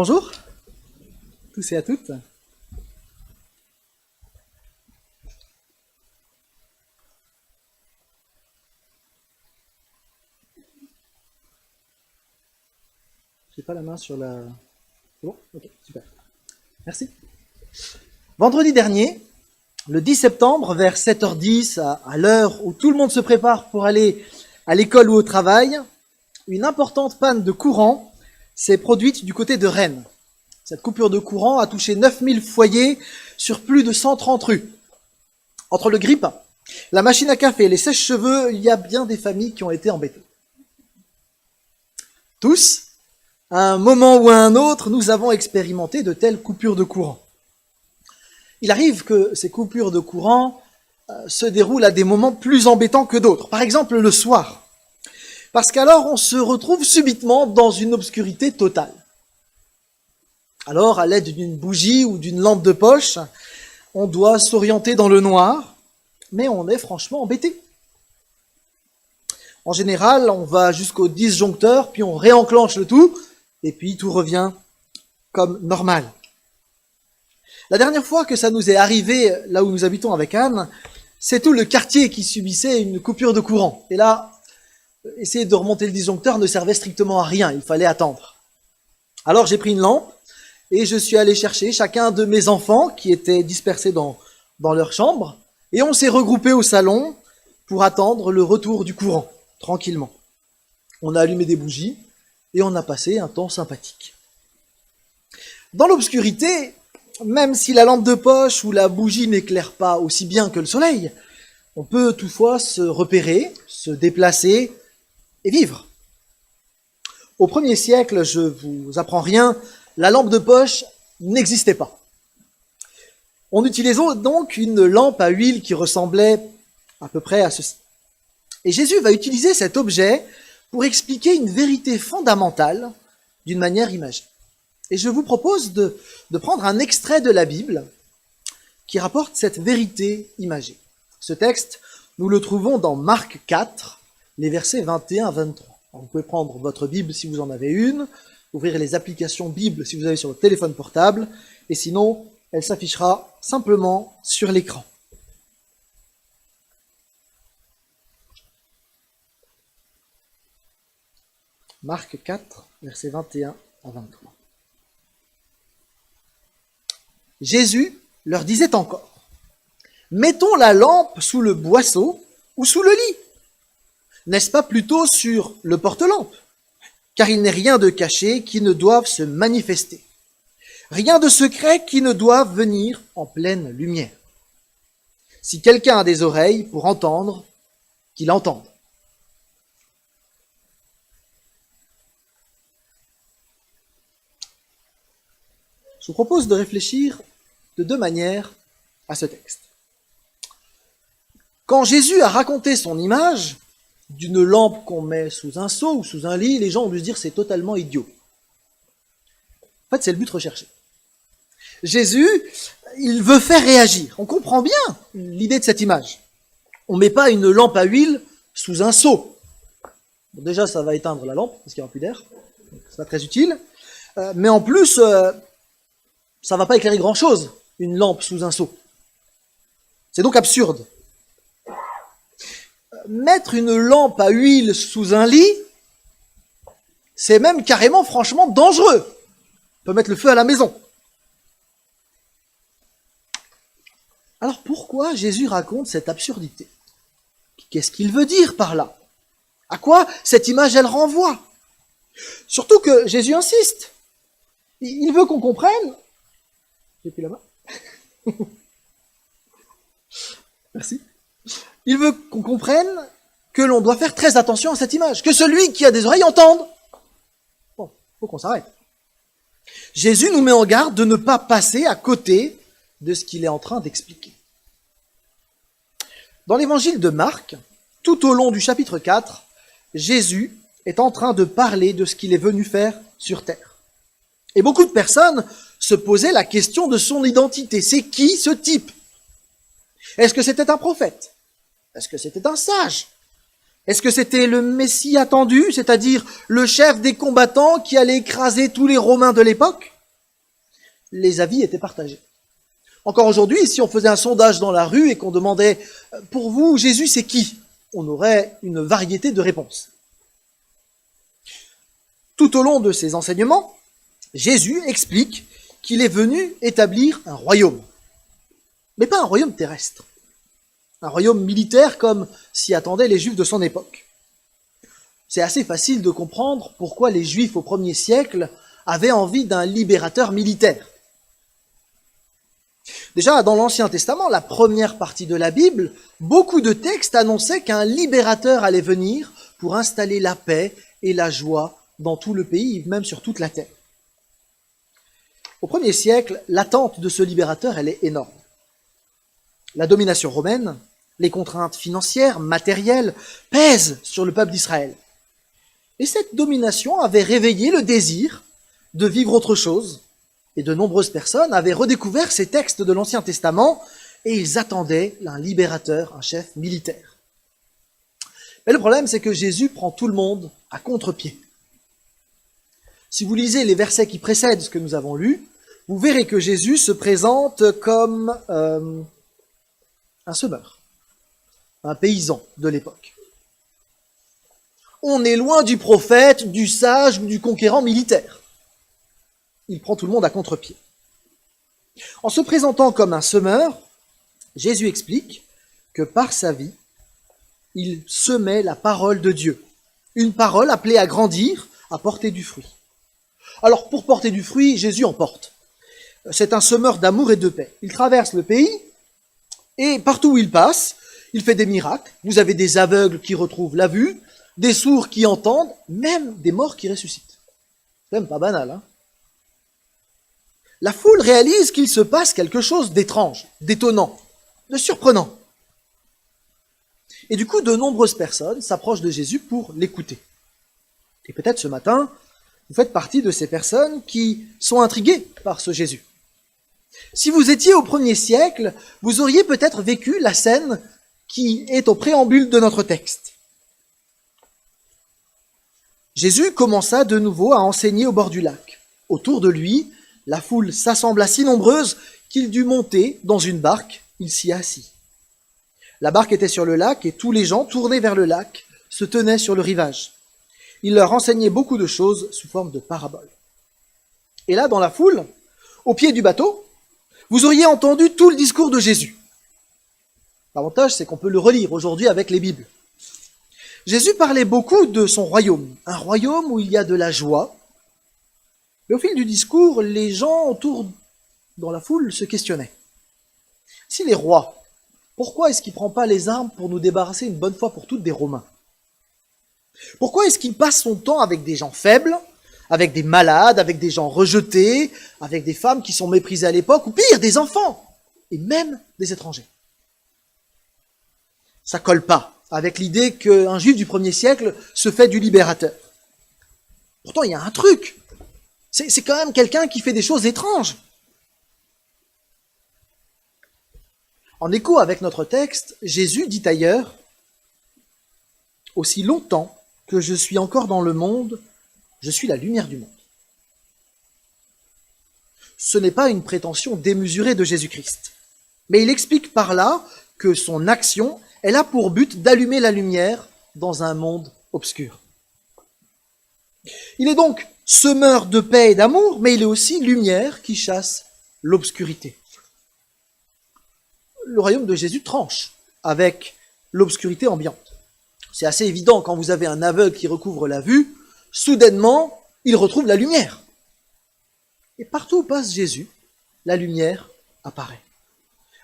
Bonjour, tous et à toutes. J'ai pas la main sur la... C'est bon? Ok, super. Merci. Vendredi dernier, le 10 septembre, vers 7h10, à l'heure où tout le monde se prépare pour aller à l'école ou au travail, une importante panne de courant s'est produite du côté de Rennes. Cette coupure de courant a touché 9000 foyers sur plus de 130 rues. Entre le grille-pain, la machine à café et les sèche-cheveux, il y a bien des familles qui ont été embêtées. Tous, à un moment ou à un autre, nous avons expérimenté de telles coupures de courant. Il arrive que ces coupures de courant se déroulent à des moments plus embêtants que d'autres. Par exemple, le soir. Parce qu'alors, on se retrouve subitement dans une obscurité totale. Alors, à l'aide d'une bougie ou d'une lampe de poche, on doit s'orienter dans le noir, mais on est franchement embêté. En général, on va jusqu'au disjoncteur, puis on réenclenche le tout, et puis tout revient comme normal. La dernière fois que ça nous est arrivé, là où nous habitons avec Anne, c'est tout le quartier qui subissait une coupure de courant. Et là, essayer de remonter le disjoncteur ne servait strictement à rien, il fallait attendre. Alors j'ai pris une lampe, et je suis allé chercher chacun de mes enfants qui étaient dispersés dans leur chambre, et on s'est regroupés au salon pour attendre le retour du courant, tranquillement. On a allumé des bougies, et on a passé un temps sympathique. Dans l'obscurité, même si la lampe de poche ou la bougie n'éclaire pas aussi bien que le soleil, on peut toutefois se repérer, se déplacer et vivre. Au 1er siècle, je vous apprends rien, la lampe de poche n'existait pas. On utilisait donc une lampe à huile qui ressemblait à peu près à ceci. Et Jésus va utiliser cet objet pour expliquer une vérité fondamentale d'une manière imagée. Et je vous propose de prendre un extrait de la Bible qui rapporte cette vérité imagée. Ce texte, nous le trouvons dans Marc 4, les versets 21 à 23. Alors, vous pouvez prendre votre Bible si vous en avez une, ouvrir les applications Bible si vous avez sur votre téléphone portable, et sinon, elle s'affichera simplement sur l'écran. Marc 4, versets 21 à 23. Jésus leur disait encore, « Mettons la lampe sous le boisseau ou sous le lit. N'est-ce pas plutôt sur le porte-lampe ? Car il n'est rien de caché qui ne doive se manifester. Rien de secret qui ne doive venir en pleine lumière. Si quelqu'un a des oreilles pour entendre, qu'il entende. » Je vous propose de réfléchir de deux manières à ce texte. Quand Jésus a raconté son image d'une lampe qu'on met sous un seau ou sous un lit, les gens ont dû se dire c'est totalement idiot. En fait, c'est le but recherché. Jésus, il veut faire réagir. On comprend bien l'idée de cette image. On ne met pas une lampe à huile sous un seau. Bon, déjà, ça va éteindre la lampe, parce qu'il n'y aura plus d'air. C'est pas très utile. Mais en plus, ça ne va pas éclairer grand-chose, une lampe sous un seau. C'est donc absurde. Mettre une lampe à huile sous un lit, c'est même carrément, franchement, dangereux. On peut mettre le feu à la maison. Alors pourquoi Jésus raconte cette absurdité? Qu'est-ce qu'il veut dire par là? À quoi cette image, elle renvoie? Surtout que Jésus insiste. Il veut qu'on comprenne... J'ai pris la main. Merci. Il veut qu'on comprenne que l'on doit faire très attention à cette image, que celui qui a des oreilles entende. Bon, il faut qu'on s'arrête. Jésus nous met en garde de ne pas passer à côté de ce qu'il est en train d'expliquer. Dans l'évangile de Marc, tout au long du chapitre 4, Jésus est en train de parler de ce qu'il est venu faire sur terre. Et beaucoup de personnes se posaient la question de son identité. C'est qui ce type? Est-ce que c'était un prophète? Est-ce que c'était un sage? Est-ce que c'était le Messie attendu, c'est-à-dire le chef des combattants qui allait écraser tous les Romains de l'époque? Les avis étaient partagés. Encore aujourd'hui, si on faisait un sondage dans la rue et qu'on demandait « Pour vous, Jésus, c'est qui ?» on aurait une variété de réponses. Tout au long de ses enseignements, Jésus explique qu'il est venu établir un royaume. Mais pas un royaume terrestre. Un royaume militaire comme s'y attendaient les Juifs de son époque. C'est assez facile de comprendre pourquoi les Juifs au 1er siècle avaient envie d'un libérateur militaire. Déjà, dans l'Ancien Testament, la première partie de la Bible, beaucoup de textes annonçaient qu'un libérateur allait venir pour installer la paix et la joie dans tout le pays, même sur toute la terre. Au 1er siècle, l'attente de ce libérateur, elle est énorme. La domination romaine, les contraintes financières, matérielles, pèsent sur le peuple d'Israël. Et cette domination avait réveillé le désir de vivre autre chose, et de nombreuses personnes avaient redécouvert ces textes de l'Ancien Testament, et ils attendaient un libérateur, un chef militaire. Mais le problème, c'est que Jésus prend tout le monde à contre-pied. Si vous lisez les versets qui précèdent ce que nous avons lu, vous verrez que Jésus se présente comme un semeur, un paysan de l'époque. On est loin du prophète, du sage ou du conquérant militaire. Il prend tout le monde à contre-pied. En se présentant comme un semeur, Jésus explique que par sa vie, il semait la parole de Dieu. Une parole appelée à grandir, à porter du fruit. Alors pour porter du fruit, Jésus en porte. C'est un semeur d'amour et de paix. Il traverse le pays et partout où il passe, il fait des miracles. Vous avez des aveugles qui retrouvent la vue, des sourds qui entendent, même des morts qui ressuscitent. C'est même pas banal, hein? La foule réalise qu'il se passe quelque chose d'étrange, d'étonnant, de surprenant. Et du coup, de nombreuses personnes s'approchent de Jésus pour l'écouter. Et peut-être ce matin, vous faites partie de ces personnes qui sont intriguées par ce Jésus. Si vous étiez au 1er siècle, vous auriez peut-être vécu la scène qui est au préambule de notre texte. Jésus commença de nouveau à enseigner au bord du lac. Autour de lui, la foule s'assembla si nombreuse qu'il dut monter dans une barque, il s'y assit. La barque était sur le lac et tous les gens tournés vers le lac se tenaient sur le rivage. Il leur enseignait beaucoup de choses sous forme de paraboles. Et là, dans la foule, au pied du bateau, vous auriez entendu tout le discours de Jésus. L'avantage, c'est qu'on peut le relire aujourd'hui avec les Bibles. Jésus parlait beaucoup de son royaume, un royaume où il y a de la joie. Mais au fil du discours, les gens autour, dans la foule, se questionnaient. S'il est roi, pourquoi est-ce qu'il ne prend pas les armes pour nous débarrasser une bonne fois pour toutes des Romains? Pourquoi est-ce qu'il passe son temps avec des gens faibles, avec des malades, avec des gens rejetés, avec des femmes qui sont méprisées à l'époque, ou pire, des enfants, et même des étrangers? Ça colle pas avec l'idée qu'un juif du 1er siècle se fait du libérateur. Pourtant, il y a un truc. C'est quand même quelqu'un qui fait des choses étranges. En écho avec notre texte, Jésus dit ailleurs « Aussi longtemps que je suis encore dans le monde, je suis la lumière du monde. » Ce n'est pas une prétention démesurée de Jésus-Christ, mais il explique par là que son action, elle a pour but d'allumer la lumière dans un monde obscur. Il est donc semeur de paix et d'amour, mais il est aussi lumière qui chasse l'obscurité. Le royaume de Jésus tranche avec l'obscurité ambiante. C'est assez évident quand vous avez un aveugle qui recouvre la vue, soudainement, il retrouve la lumière. Et partout où passe Jésus, la lumière apparaît.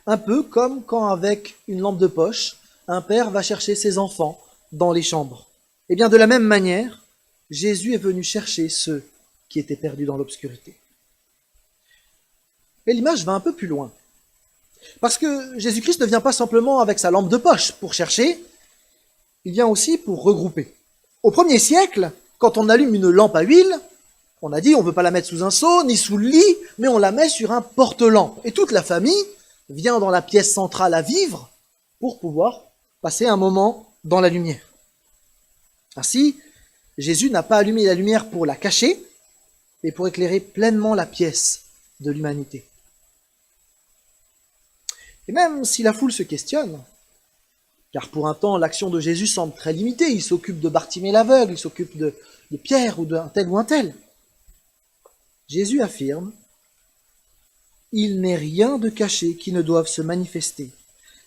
Un peu comme quand avec une lampe de poche, un père va chercher ses enfants dans les chambres. Et bien de la même manière, Jésus est venu chercher ceux qui étaient perdus dans l'obscurité. Mais l'image va un peu plus loin. Parce que Jésus-Christ ne vient pas simplement avec sa lampe de poche pour chercher, il vient aussi pour regrouper. Au 1er siècle, quand on allume une lampe à huile, on a dit on ne veut pas la mettre sous un seau, ni sous le lit, mais on la met sur un porte-lampe. Et toute la famille vient dans la pièce centrale à vivre pour pouvoir passer un moment dans la lumière. Ainsi, Jésus n'a pas allumé la lumière pour la cacher, mais pour éclairer pleinement la pièce de l'humanité. Et même si la foule se questionne, car pour un temps l'action de Jésus semble très limitée, il s'occupe de Bartimée l'aveugle, il s'occupe de Pierre ou d'un tel ou un tel, Jésus affirme « Il n'est rien de caché qui ne doive se manifester,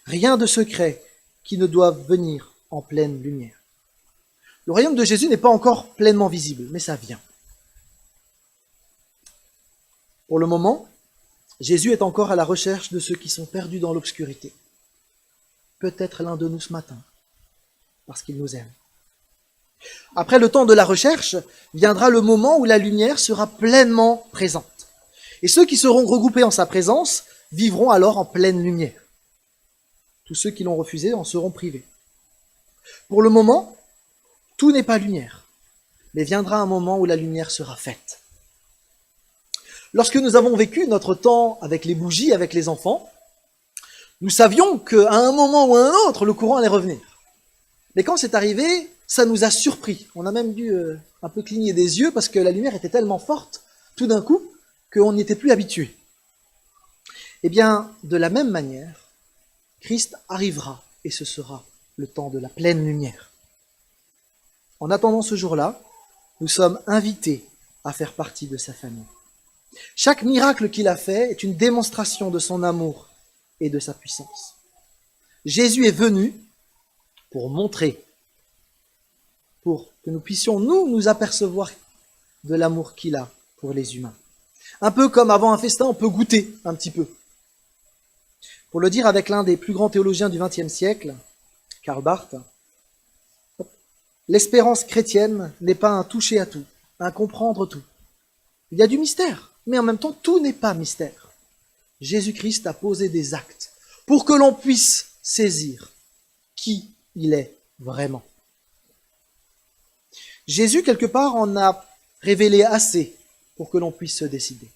rien de secret qui ne doive venir en pleine lumière. » Le royaume de Jésus n'est pas encore pleinement visible, mais ça vient. Pour le moment, Jésus est encore à la recherche de ceux qui sont perdus dans l'obscurité. Peut-être l'un de nous ce matin, parce qu'il nous aime. Après le temps de la recherche, viendra le moment où la lumière sera pleinement présente. Et ceux qui seront regroupés en sa présence vivront alors en pleine lumière. Tous ceux qui l'ont refusé en seront privés. Pour le moment, tout n'est pas lumière, mais viendra un moment où la lumière sera faite. Lorsque nous avons vécu notre temps avec les bougies, avec les enfants, nous savions qu'à un moment ou à un autre, le courant allait revenir. Mais quand c'est arrivé, ça nous a surpris. On a même dû un peu cligner des yeux parce que la lumière était tellement forte, tout d'un coup, qu'on n'y était plus habitué. Eh bien, de la même manière, Christ arrivera et ce sera le temps de la pleine lumière. En attendant ce jour-là, nous sommes invités à faire partie de sa famille. Chaque miracle qu'il a fait est une démonstration de son amour et de sa puissance. Jésus est venu pour montrer, pour que nous puissions nous apercevoir de l'amour qu'il a pour les humains. Un peu comme avant un festin, on peut goûter un petit peu. Pour le dire avec l'un des plus grands théologiens du XXe siècle, Karl Barth, l'espérance chrétienne n'est pas un toucher à tout, un comprendre tout. Il y a du mystère, mais en même temps, tout n'est pas mystère. Jésus-Christ a posé des actes pour que l'on puisse saisir qui il est vraiment. Jésus, quelque part, en a révélé assez pour que l'on puisse se décider.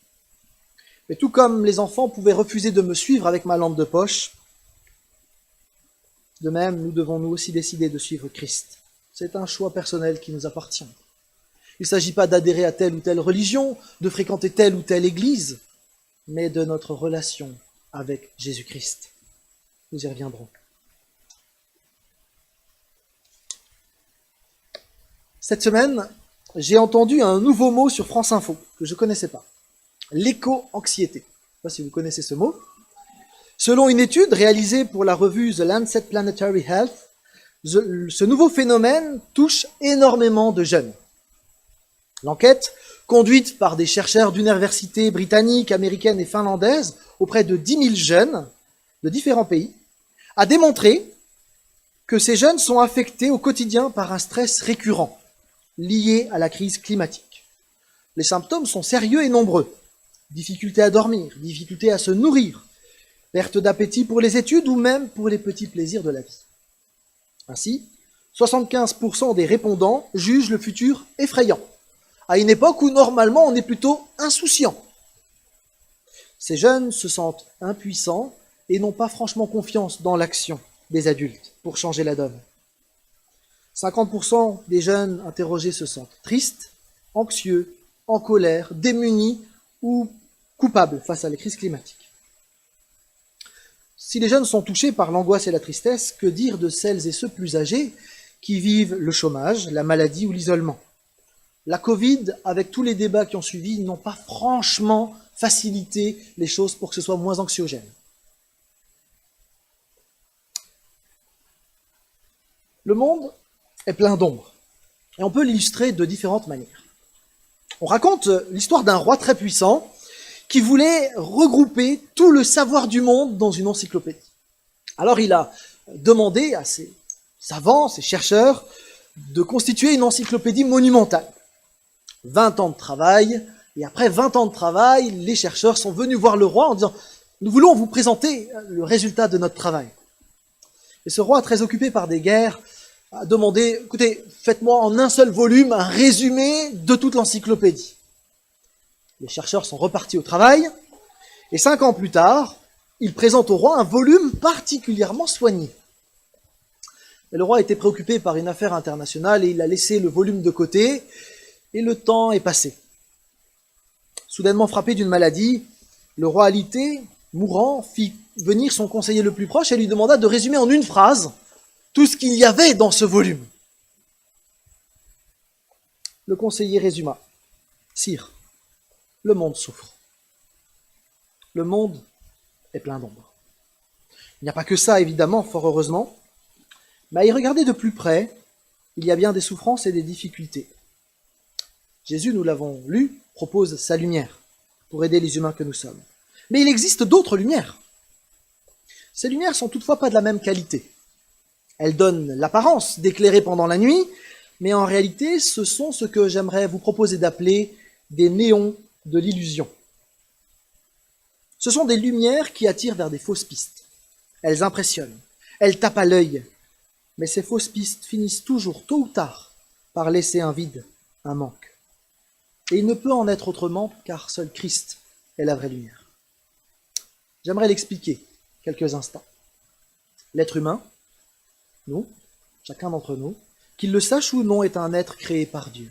Mais tout comme les enfants pouvaient refuser de me suivre avec ma lampe de poche, de même, nous devons nous aussi décider de suivre Christ. C'est un choix personnel qui nous appartient. Il ne s'agit pas d'adhérer à telle ou telle religion, de fréquenter telle ou telle église, mais de notre relation avec Jésus-Christ. Nous y reviendrons. Cette semaine, j'ai entendu un nouveau mot sur France Info, que je ne connaissais pas. L'éco-anxiété. Je ne sais pas si vous connaissez ce mot. Selon une étude réalisée pour la revue The Lancet Planetary Health, ce nouveau phénomène touche énormément de jeunes. L'enquête, conduite par des chercheurs d'universités britanniques, américaines et finlandaises auprès de 10 000 jeunes de différents pays, a démontré que ces jeunes sont affectés au quotidien par un stress récurrent lié à la crise climatique. Les symptômes sont sérieux et nombreux. Difficulté à dormir, difficulté à se nourrir, perte d'appétit pour les études ou même pour les petits plaisirs de la vie. Ainsi, 75% des répondants jugent le futur effrayant, à une époque où normalement on est plutôt insouciant. Ces jeunes se sentent impuissants et n'ont pas franchement confiance dans l'action des adultes pour changer la donne. 50% des jeunes interrogés se sentent tristes, anxieux, en colère, démunis ou coupables face à la crise climatique. Si les jeunes sont touchés par l'angoisse et la tristesse, que dire de celles et ceux plus âgés qui vivent le chômage, la maladie ou l'isolement? La Covid, avec tous les débats qui ont suivi, n'ont pas franchement facilité les choses pour que ce soit moins anxiogène. Le monde est plein d'ombres, et on peut l'illustrer de différentes manières. On raconte l'histoire d'un roi très puissant qui voulait regrouper tout le savoir du monde dans une encyclopédie. Alors il a demandé à ses savants, ses chercheurs, de constituer une encyclopédie monumentale. 20 ans de travail, et après 20 ans de travail, les chercheurs sont venus voir le roi en disant « Nous voulons vous présenter le résultat de notre travail ». Et ce roi, très occupé par des guerres, a demandé « Écoutez, faites-moi en un seul volume un résumé de toute l'encyclopédie ». Les chercheurs sont repartis au travail, et 5 ans plus tard, ils présentent au roi un volume particulièrement soigné. Et le roi était préoccupé par une affaire internationale et il a laissé le volume de côté et le temps est passé. Soudainement frappé d'une maladie, le roi alité, mourant, fit venir son conseiller le plus proche et lui demanda de résumer en une phrase tout ce qu'il y avait dans ce volume. Le conseiller résuma. Sire, le monde souffre. Le monde est plein d'ombre. Il n'y a pas que ça, évidemment, fort heureusement, mais à y regarder de plus près, il y a bien des souffrances et des difficultés. Jésus, nous l'avons lu, propose sa lumière pour aider les humains que nous sommes. Mais il existe d'autres lumières. Ces lumières sont toutefois pas de la même qualité. Elles donnent l'apparence d'éclairer pendant la nuit, mais en réalité, ce sont ce que j'aimerais vous proposer d'appeler des néons de l'illusion. Ce sont des lumières qui attirent vers des fausses pistes. Elles impressionnent, elles tapent à l'œil, mais ces fausses pistes finissent toujours, tôt ou tard, par laisser un vide, un manque. Et il ne peut en être autrement, car seul Christ est la vraie lumière. J'aimerais l'expliquer quelques instants. L'être humain, nous, chacun d'entre nous, qu'il le sache ou non, est un être créé par Dieu.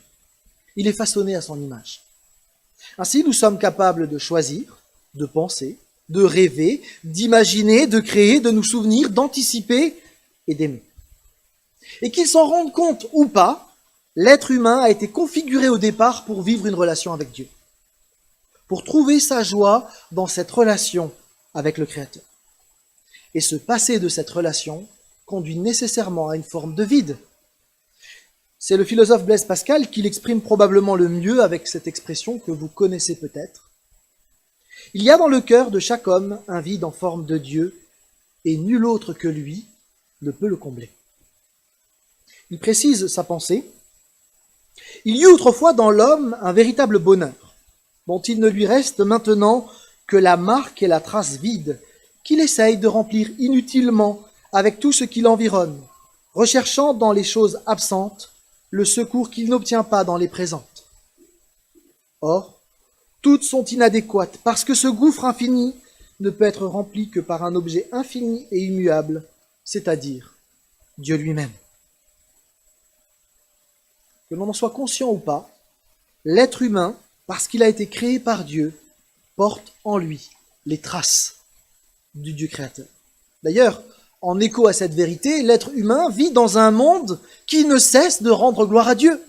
Il est façonné à son image. Ainsi, nous sommes capables de choisir, de penser, de rêver, d'imaginer, de créer, de nous souvenir, d'anticiper et d'aimer. Et qu'il s'en rende compte ou pas, l'être humain a été configuré au départ pour vivre une relation avec Dieu, pour trouver sa joie dans cette relation avec le Créateur. Et se passer de cette relation conduit nécessairement à une forme de vide. C'est le philosophe Blaise Pascal qui l'exprime probablement le mieux avec cette expression que vous connaissez peut-être. Il y a dans le cœur de chaque homme un vide en forme de Dieu, et nul autre que lui ne peut le combler. Il précise sa pensée. Il y eut autrefois dans l'homme un véritable bonheur, dont il ne lui reste maintenant que la marque et la trace vide, qu'il essaye de remplir inutilement avec tout ce qui l'environne, recherchant dans les choses absentes le secours qu'il n'obtient pas dans les présentes. Or, toutes sont inadéquates, parce que ce gouffre infini ne peut être rempli que par un objet infini et immuable, c'est-à-dire Dieu lui-même. Que l'on en soit conscient ou pas, l'être humain, parce qu'il a été créé par Dieu, porte en lui les traces du Dieu créateur. D'ailleurs, en écho à cette vérité, l'être humain vit dans un monde qui ne cesse de rendre gloire à Dieu.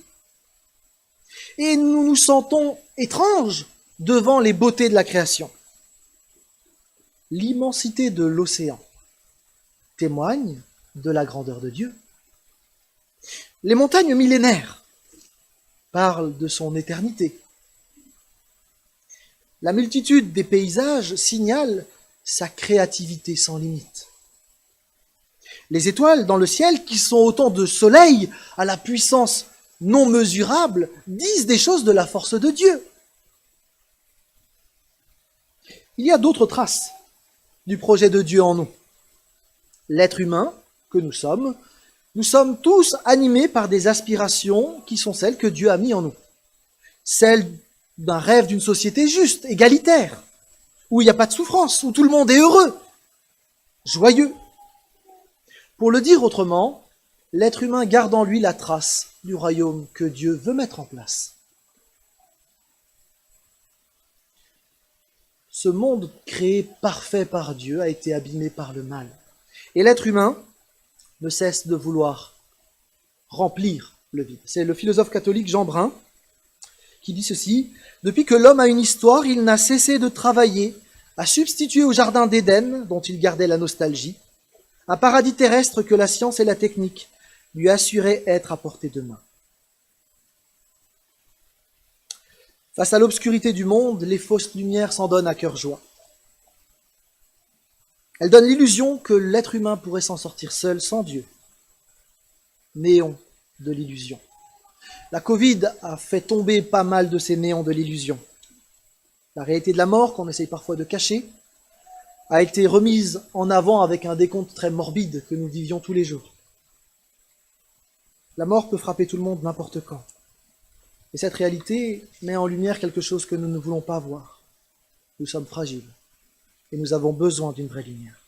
Et nous nous sentons étranges devant les beautés de la création. L'immensité de l'océan témoigne de la grandeur de Dieu. Les montagnes millénaires parlent de son éternité. La multitude des paysages signale sa créativité sans limite. Les étoiles dans le ciel, qui sont autant de soleils à la puissance non mesurable, disent des choses de la force de Dieu. Il y a d'autres traces du projet de Dieu en nous. L'être humain que nous sommes tous animés par des aspirations qui sont celles que Dieu a mis en nous. Celles d'un rêve d'une société juste, égalitaire, où il n'y a pas de souffrance, où tout le monde est heureux, joyeux. Pour le dire autrement, l'être humain garde en lui la trace du royaume que Dieu veut mettre en place. Ce monde créé parfait par Dieu a été abîmé par le mal. Et l'être humain ne cesse de vouloir remplir le vide. C'est le philosophe catholique Jean Brun qui dit ceci: « Depuis que l'homme a une histoire, il n'a cessé de travailler à substituer au jardin d'Éden, dont il gardait la nostalgie, un paradis terrestre que la science et la technique lui assuraient être à portée de main. » Face à l'obscurité du monde, les fausses lumières s'en donnent à cœur joie. Elles donnent l'illusion que l'être humain pourrait s'en sortir seul, sans Dieu. Néon de l'illusion. La Covid a fait tomber pas mal de ces néons de l'illusion. La réalité de la mort, qu'on essaye parfois de cacher, a été remise en avant avec un décompte très morbide que nous vivions tous les jours. La mort peut frapper tout le monde n'importe quand. Et cette réalité met en lumière quelque chose que nous ne voulons pas voir. Nous sommes fragiles et nous avons besoin d'une vraie lumière.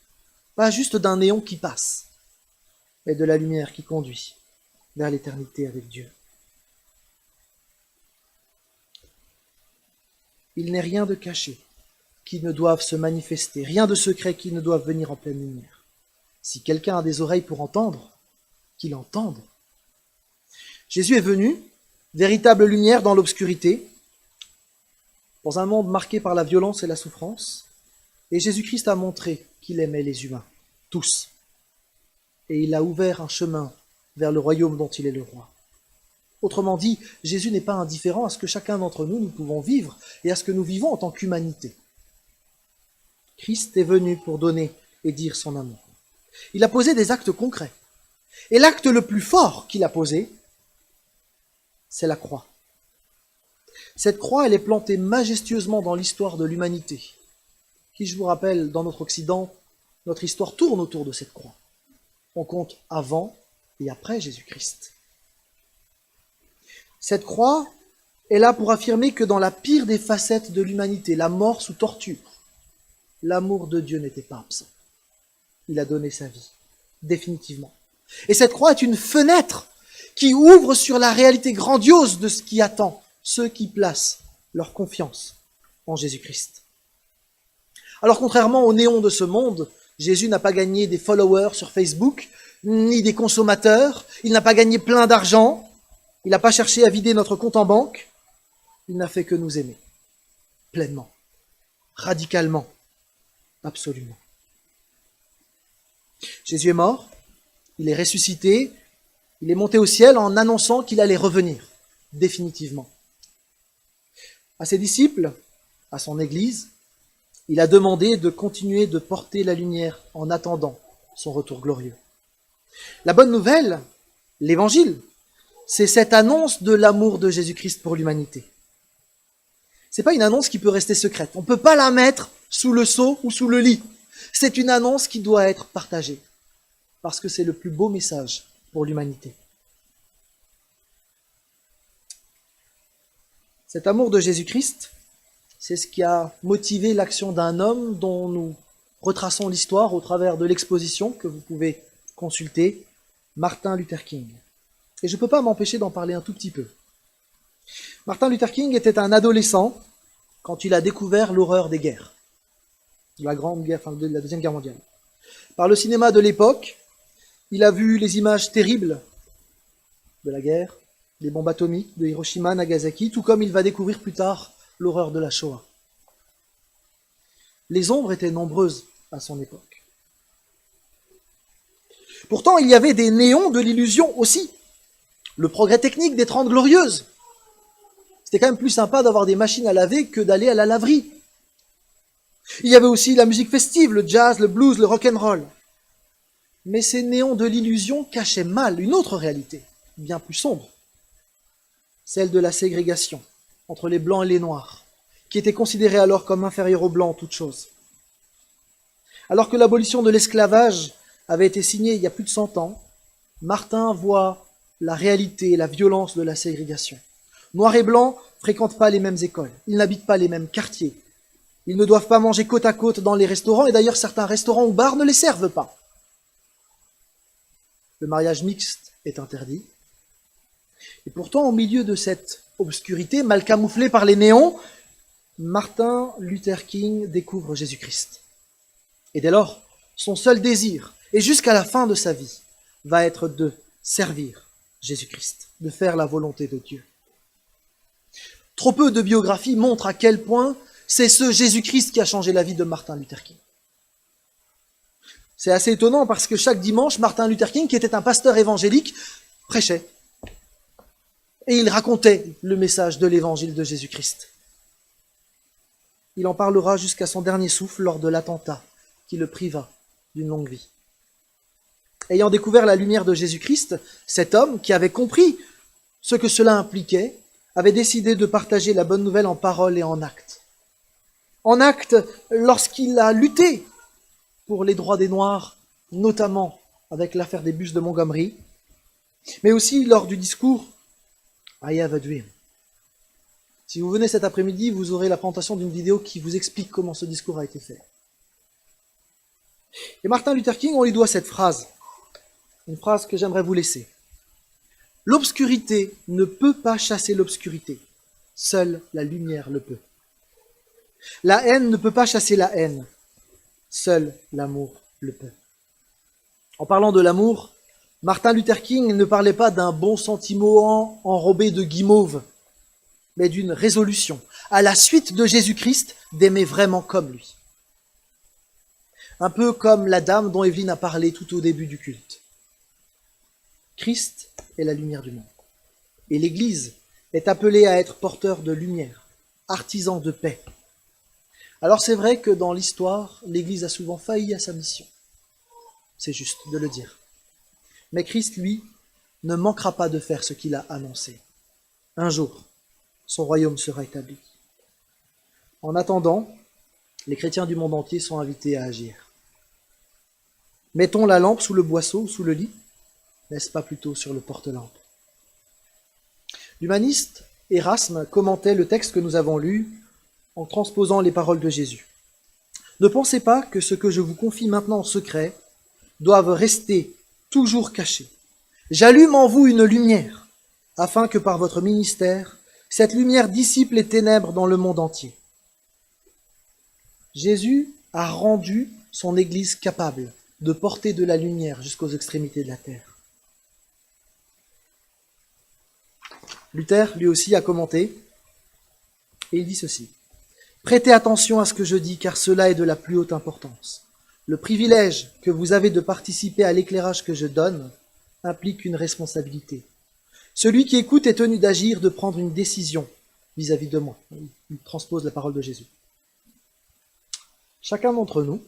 Pas juste d'un néon qui passe, et de la lumière qui conduit vers l'éternité avec Dieu. Il n'est rien de caché qui ne doive se manifester, rien de secret qui ne doive venir en pleine lumière. Si quelqu'un a des oreilles pour entendre, qu'il entende. Jésus est venu, véritable lumière dans l'obscurité, dans un monde marqué par la violence et la souffrance, et Jésus-Christ a montré qu'il aimait les humains, tous. Et il a ouvert un chemin vers le royaume dont il est le roi. Autrement dit, Jésus n'est pas indifférent à ce que chacun d'entre nous pouvons vivre et à ce que nous vivons en tant qu'humanité. Christ est venu pour donner et dire son amour. Il a posé des actes concrets. Et l'acte le plus fort qu'il a posé, c'est la croix. Cette croix, elle est plantée majestueusement dans l'histoire de l'humanité, qui, je vous rappelle, dans notre Occident, notre histoire tourne autour de cette croix. On compte avant et après Jésus-Christ. Cette croix est là pour affirmer que dans la pire des facettes de l'humanité, la mort sous torture, l'amour de Dieu n'était pas absent. Il a donné sa vie, définitivement. Et cette croix est une fenêtre qui ouvre sur la réalité grandiose de ce qui attend ceux qui placent leur confiance en Jésus-Christ. Alors contrairement aux néons de ce monde, Jésus n'a pas gagné des followers sur Facebook, ni des consommateurs, il n'a pas gagné plein d'argent, il n'a pas cherché à vider notre compte en banque, il n'a fait que nous aimer, pleinement, radicalement, absolument. Jésus est mort, il est ressuscité, il est monté au ciel en annonçant qu'il allait revenir, définitivement. À ses disciples, à son Église, il a demandé de continuer de porter la lumière en attendant son retour glorieux. La bonne nouvelle, l'Évangile, c'est cette annonce de l'amour de Jésus-Christ pour l'humanité. C'est pas une annonce qui peut rester secrète. On ne peut pas la mettre sous le seau ou sous le lit. C'est une annonce qui doit être partagée, parce que c'est le plus beau message pour l'humanité. Cet amour de Jésus-Christ, c'est ce qui a motivé l'action d'un homme dont nous retraçons l'histoire au travers de l'exposition que vous pouvez consulter, Martin Luther King. Et je ne peux pas m'empêcher d'en parler un tout petit peu. Martin Luther King était un adolescent quand il a découvert l'horreur des guerres, de la Grande Guerre, de la Deuxième Guerre mondiale. Par le cinéma de l'époque, il a vu les images terribles de la guerre, des bombes atomiques de Hiroshima, Nagasaki, tout comme il va découvrir plus tard l'horreur de la Shoah. Les ombres étaient nombreuses à son époque. Pourtant, il y avait des néons de l'illusion aussi. Le progrès technique des 30 Glorieuses. C'était quand même plus sympa d'avoir des machines à laver que d'aller à la laverie. Il y avait aussi la musique festive, le jazz, le blues, le rock'n'roll. Mais ces néons de l'illusion cachaient mal une autre réalité, bien plus sombre. Celle de la ségrégation entre les blancs et les noirs, qui étaient considérés alors comme inférieurs aux blancs en toute chose. Alors que l'abolition de l'esclavage avait été signée il y a plus de 100 ans, Martin voit la réalité et la violence de la ségrégation. Noirs et blancs ne fréquentent pas les mêmes écoles, ils n'habitent pas les mêmes quartiers, ils ne doivent pas manger côte à côte dans les restaurants, et d'ailleurs certains restaurants ou bars ne les servent pas. Le mariage mixte est interdit. Et pourtant, au milieu de cette obscurité, mal camouflée par les néons, Martin Luther King découvre Jésus-Christ. Et dès lors, son seul désir, et jusqu'à la fin de sa vie, va être de servir Jésus-Christ, de faire la volonté de Dieu. Trop peu de biographies montrent à quel point c'est ce Jésus-Christ qui a changé la vie de Martin Luther King. C'est assez étonnant parce que chaque dimanche, Martin Luther King, qui était un pasteur évangélique, prêchait. Et il racontait le message de l'évangile de Jésus-Christ. Il en parlera jusqu'à son dernier souffle lors de l'attentat qui le priva d'une longue vie. Ayant découvert la lumière de Jésus-Christ, cet homme, qui avait compris ce que cela impliquait, avait décidé de partager la bonne nouvelle en paroles et en actes. En actes, lorsqu'il a lutté pour les droits des Noirs, notamment avec l'affaire des bus de Montgomery, mais aussi lors du discours « I have a dream ». Si vous venez cet après-midi, vous aurez la présentation d'une vidéo qui vous explique comment ce discours a été fait. Et Martin Luther King, on lui doit cette phrase une phrase que j'aimerais vous laisser. L'obscurité ne peut pas chasser l'obscurité. Seule la lumière le peut. La haine ne peut pas chasser la haine. Seul l'amour le peut. En parlant de l'amour, Martin Luther King ne parlait pas d'un bon sentiment enrobé de guimauve, mais d'une résolution, à la suite de Jésus-Christ, d'aimer vraiment comme lui. Un peu comme la dame dont Evelyne a parlé tout au début du culte. Christ est la lumière du monde. Et l'Église est appelée à être porteur de lumière, artisan de paix. Alors c'est vrai que dans l'histoire, l'Église a souvent failli à sa mission. C'est juste de le dire. Mais Christ, lui, ne manquera pas de faire ce qu'il a annoncé. Un jour, son royaume sera établi. En attendant, les chrétiens du monde entier sont invités à agir. Mettons la lampe sous le boisseau ou sous le lit, n'est-ce pas plutôt sur le porte-lampe? L'humaniste Erasme commentait le texte que nous avons lu en transposant les paroles de Jésus. Ne pensez pas que ce que je vous confie maintenant en secret doive rester toujours caché. J'allume en vous une lumière, afin que par votre ministère, cette lumière dissipe les ténèbres dans le monde entier. Jésus a rendu son Église capable de porter de la lumière jusqu'aux extrémités de la terre. Luther, lui aussi, a commenté, et il dit ceci. Prêtez attention à ce que je dis, car cela est de la plus haute importance. Le privilège que vous avez de participer à l'éclairage que je donne implique une responsabilité. Celui qui écoute est tenu d'agir, de prendre une décision vis-à-vis de moi. Il transpose la parole de Jésus. Chacun d'entre nous,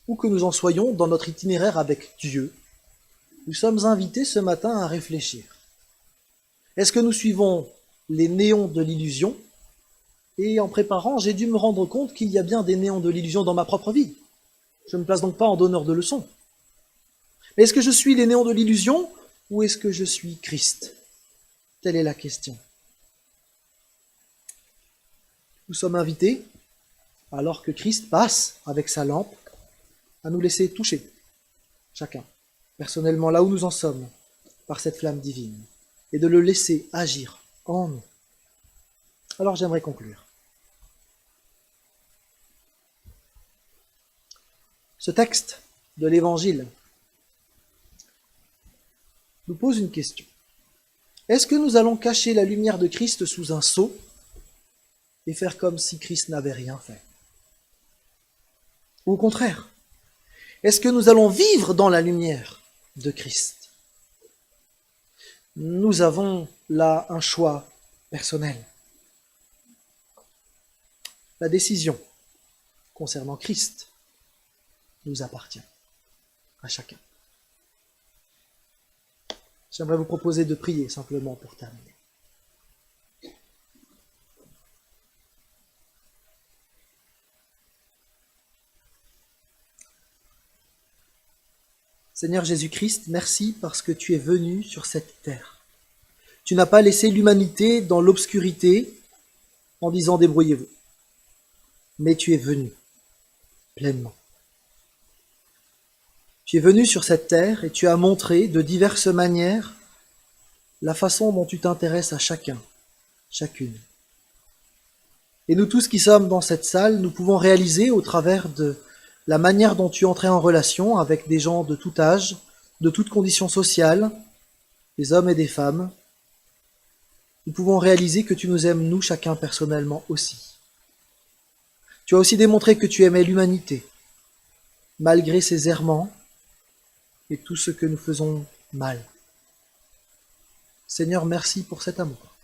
où que nous en soyons dans notre itinéraire avec Dieu, nous sommes invités ce matin à réfléchir. Est-ce que nous suivons les néons de l'illusion? Et en préparant, j'ai dû me rendre compte qu'il y a bien des néons de l'illusion dans ma propre vie. Je ne me place donc pas en donneur de leçons. Mais est-ce que je suis les néons de l'illusion ou est-ce que je suis Christ? Telle est la question. Nous sommes invités, alors que Christ passe avec sa lampe, à nous laisser toucher, chacun, personnellement là où nous en sommes, par cette flamme divine, et de le laisser agir en nous. Alors j'aimerais conclure. Ce texte de l'Évangile nous pose une question. Est-ce que nous allons cacher la lumière de Christ sous un seau et faire comme si Christ n'avait rien fait? Ou au contraire, est-ce que nous allons vivre dans la lumière de Christ? Nous avons là un choix personnel. La décision concernant Christ nous appartient à chacun. J'aimerais vous proposer de prier simplement pour terminer. Seigneur Jésus-Christ, merci parce que tu es venu sur cette terre. Tu n'as pas laissé l'humanité dans l'obscurité en disant débrouillez-vous. Mais tu es venu pleinement. Tu es venu sur cette terre et tu as montré de diverses manières la façon dont tu t'intéresses à chacun, chacune. Et nous tous qui sommes dans cette salle, nous pouvons réaliser au travers de la manière dont tu entrais en relation avec des gens de tout âge, de toutes conditions sociales, des hommes et des femmes, nous pouvons réaliser que tu nous aimes, nous, chacun personnellement aussi. Tu as aussi démontré que tu aimais l'humanité, malgré ses errements et tout ce que nous faisons mal. Seigneur, merci pour cet amour.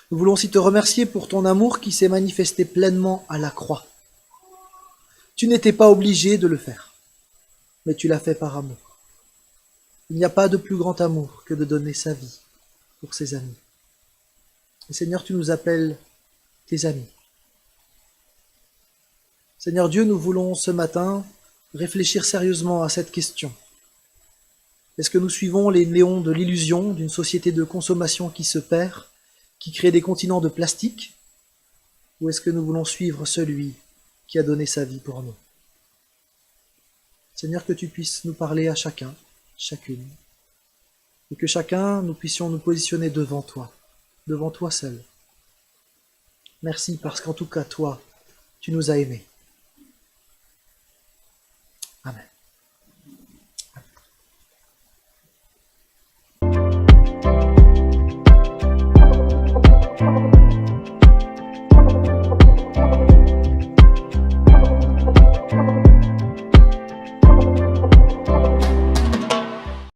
Nous voulons aussi te remercier pour ton amour qui s'est manifesté pleinement à la croix. Tu n'étais pas obligé de le faire, mais tu l'as fait par amour. Il n'y a pas de plus grand amour que de donner sa vie pour ses amis. Et Seigneur, tu nous appelles tes amis. Seigneur Dieu, nous voulons ce matin réfléchir sérieusement à cette question. Est-ce que nous suivons les néons de l'illusion d'une société de consommation qui se perd, qui crée des continents de plastique, ou est-ce que nous voulons suivre celui qui a donné sa vie pour nous? Seigneur, que tu puisses nous parler à chacun, chacune, et que chacun, nous puissions nous positionner devant toi seul. Merci parce qu'en tout cas, toi, tu nous as aimés. Amen.